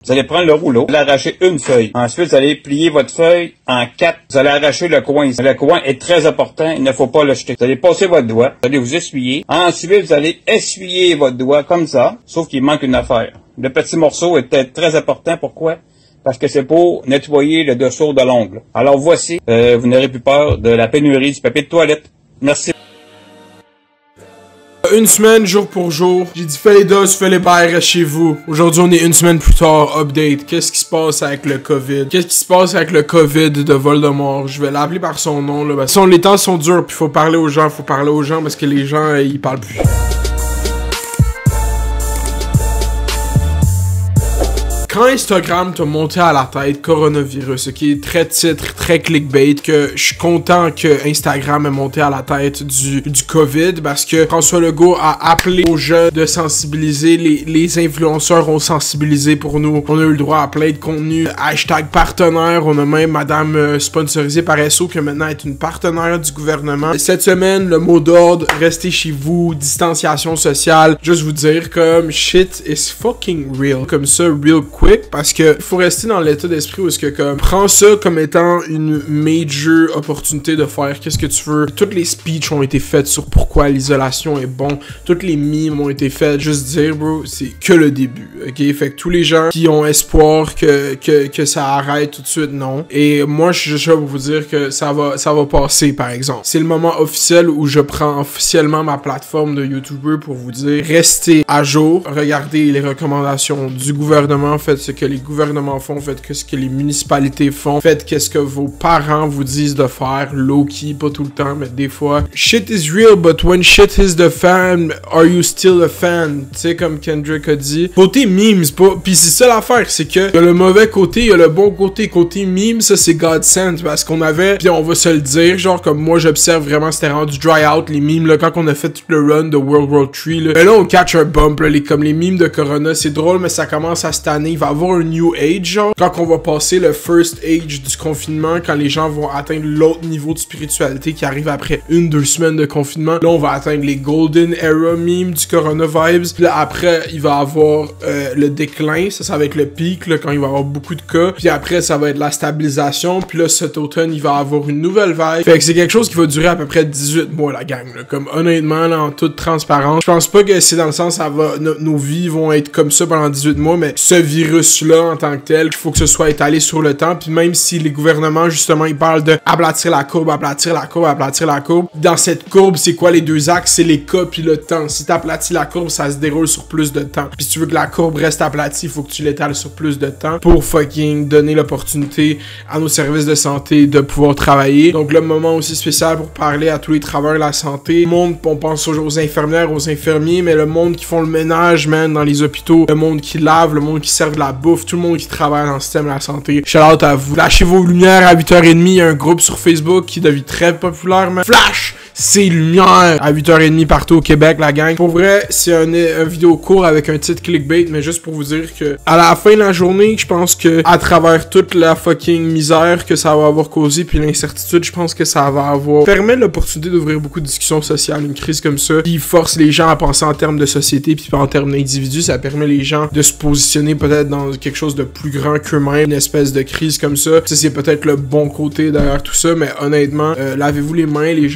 Vous allez prendre le rouleau, vous allez arracher une feuille. Ensuite, vous allez plier votre feuille en 4. Vous allez arracher le coin. Le coin est très important, il ne faut pas le jeter. Vous allez passer votre doigt, vous allez vous essuyer. Ensuite, vous allez essuyer votre doigt comme ça, sauf qu'il manque une affaire. Le petit morceau est très important. Pourquoi? Parce que c'est pour nettoyer le dessous de l'ongle. Alors voici, vous n'aurez plus peur de la pénurie du papier de toilette. Merci. Une semaine, jour pour jour. J'ai dit fais les doses, fais les bails, reste chez vous. Aujourd'hui, on est une semaine plus tard, update. Qu'est-ce qui se passe avec le COVID? Qu'est-ce qui se passe avec le COVID de Voldemort? Je vais l'appeler par son nom, là. Les temps sont durs, puis faut parler aux gens, parce que les gens, ils parlent plus. Quand Instagram t'a monté à la tête coronavirus, qui est très titre, très clickbait, que je suis content que Instagram ait monté à la tête du COVID, parce que François Legault a appelé aux jeunes de sensibiliser, les influenceurs ont sensibilisé pour nous, on a eu le droit à plein de contenu, hashtag partenaire, on a même madame sponsorisée par SO qui maintenant est une partenaire du gouvernement. Cette semaine, le mot d'ordre, restez chez vous, distanciation sociale, juste vous dire comme shit is fucking real, comme ça, real quick. Parce que faut rester dans l'état d'esprit où est-ce que comme prends ça comme étant une major opportunité de faire qu'est-ce que tu veux. Toutes les speeches ont été faites sur pourquoi l'isolation est bon. Toutes les mimes ont été faites. Juste dire bro, c'est que le début. Ok, fait que tous les gens qui ont espoir que ça arrête tout de suite, non. Et moi je suis juste là pour vous dire que ça va passer par exemple. C'est le moment officiel où je prends officiellement ma plateforme de YouTuber pour vous dire restez à jour, regardez les recommandations du gouvernement, faites ce que les gouvernements font, faites ce que les municipalités font, faites qu'est-ce que vos parents vous disent de faire, low-key, pas tout le temps, mais des fois. Shit is real, but when shit is the fan, are you still a fan? Tu sais, comme Kendrick a dit. Côté memes, pas... Pis c'est ça l'affaire, c'est que y a le mauvais côté, il y a le bon côté. Côté memes, ça c'est God sent, parce qu'on avait, puis on va se le dire, genre comme moi j'observe vraiment, c'était rendu dry out, les memes, là, quand on a fait tout le run de World War III, là. Mais là on catch un bump, là, comme les memes de Corona, c'est drôle, mais ça commence à cette année, il va avoir un new age, genre, quand on va passer le first age du confinement, quand les gens vont atteindre l'autre niveau de spiritualité qui arrive après 1-2 semaines de confinement, là on va atteindre les golden era memes du corona vibes, puis là après il va avoir le déclin, ça va être le pic, là, quand il va y avoir beaucoup de cas, puis après ça va être la stabilisation, puis là cet automne il va avoir une nouvelle vague, fait que c'est quelque chose qui va durer à peu près 18 mois la gang, là. Comme honnêtement là, en toute transparence, je pense pas que c'est dans le sens ça va, nos vies vont être comme ça pendant 18 mois, mais ce virus-là en tant que tel, il faut que ce soit étalé sur le temps, puis même si les gouvernements, justement, ils parlent de aplatir la courbe, dans cette courbe, c'est quoi les deux axes? C'est les cas puis le temps. Si t'aplatis la courbe, ça se déroule sur plus de temps. Puis si tu veux que la courbe reste aplatie, il faut que tu l'étales sur plus de temps pour fucking donner l'opportunité à nos services de santé de pouvoir travailler. Donc le moment aussi spécial pour parler à tous les travailleurs de la santé. Le monde, on pense aux infirmières, aux infirmiers, mais le monde qui font le ménage, man, dans les hôpitaux, le monde qui lave, le monde qui sert de la bouffe, tout le monde qui travaille dans le système de la santé. Shout out à vous. Lâchez vos lumières à 8h30. Il y a un groupe sur Facebook qui devient très populaire, man. Flash! C'est lumière à 8h30 partout au Québec, la gang. Pour vrai, c'est un vidéo court avec un titre clickbait, mais juste pour vous dire que à la fin de la journée, je pense que à travers toute la fucking misère que ça va avoir causé, puis l'incertitude, je pense que ça va avoir permet l'opportunité d'ouvrir beaucoup de discussions sociales. Une crise comme ça, qui force les gens à penser en termes de société, puis pas en termes d'individus. Ça permet les gens de se positionner peut-être dans quelque chose de plus grand qu'eux-mêmes, une espèce de crise comme ça. Ça, c'est peut-être le bon côté derrière tout ça, mais honnêtement, lavez-vous les mains, les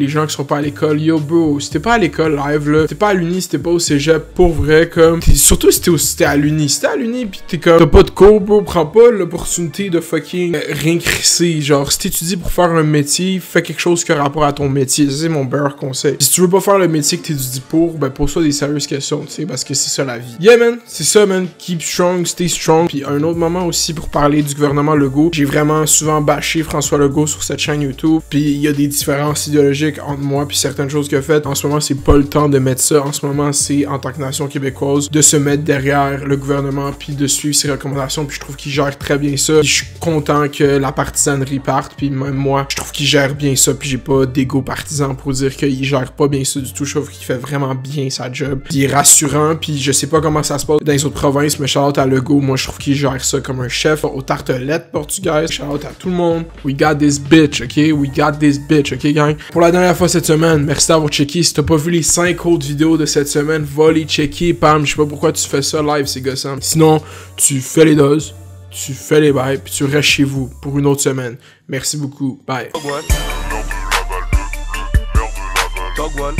gens qui sont pas à l'école. Yo bro, si t'es pas à l'école live là, si t'es pas à l'uni, si t'es pas au cégep, pour vrai, comme surtout si t'es à l'uni, si t'es à l'uni pis t'es comme t'as pas de cours bro, prends pas l'opportunité de fucking rien crisser. Genre si t'étudies pour faire un métier, fais quelque chose qui a rapport à ton métier. Ça c'est mon beurre conseil. Pis si tu veux pas faire le métier que t'étudies pour, ben pose-toi des sérieuses questions, tu sais, parce que c'est ça la vie. Yeah man, c'est ça man, keep strong, stay strong. Puis un autre moment aussi pour parler du gouvernement Legault, j'ai vraiment souvent bâché François Legault sur cette chaîne YouTube, puis il y a des différences idéologiques entre moi puis certaines choses qu'il a faites. En ce moment, c'est pas le temps de mettre ça. En ce moment, c'est en tant que nation québécoise de se mettre derrière le gouvernement puis de suivre ses recommandations. Puis je trouve qu'il gère très bien ça. Puis je suis content que la partisanerie parte. Puis même moi, je trouve qu'il gère bien ça. Puis j'ai pas d'ego partisan pour dire qu'il gère pas bien ça du tout. Je trouve qu'il fait vraiment bien sa job. Puis il est rassurant. Puis je sais pas comment ça se passe dans les autres provinces, mais shout out à Legault. Moi, je trouve qu'il gère ça comme un chef aux tartelettes portugaises. Shout out à tout le monde. We got this bitch, ok? We got this bitch, ok, gang? Pour la la dernière fois cette semaine. Merci d'avoir checké. Si t'as pas vu les 5 autres vidéos de cette semaine, va les checker. Pam, je sais pas pourquoi tu fais ça live, c'est gossant. Sinon, tu fais les doses, tu fais les bails, puis tu restes chez vous pour une autre semaine. Merci beaucoup. Bye. Dog one.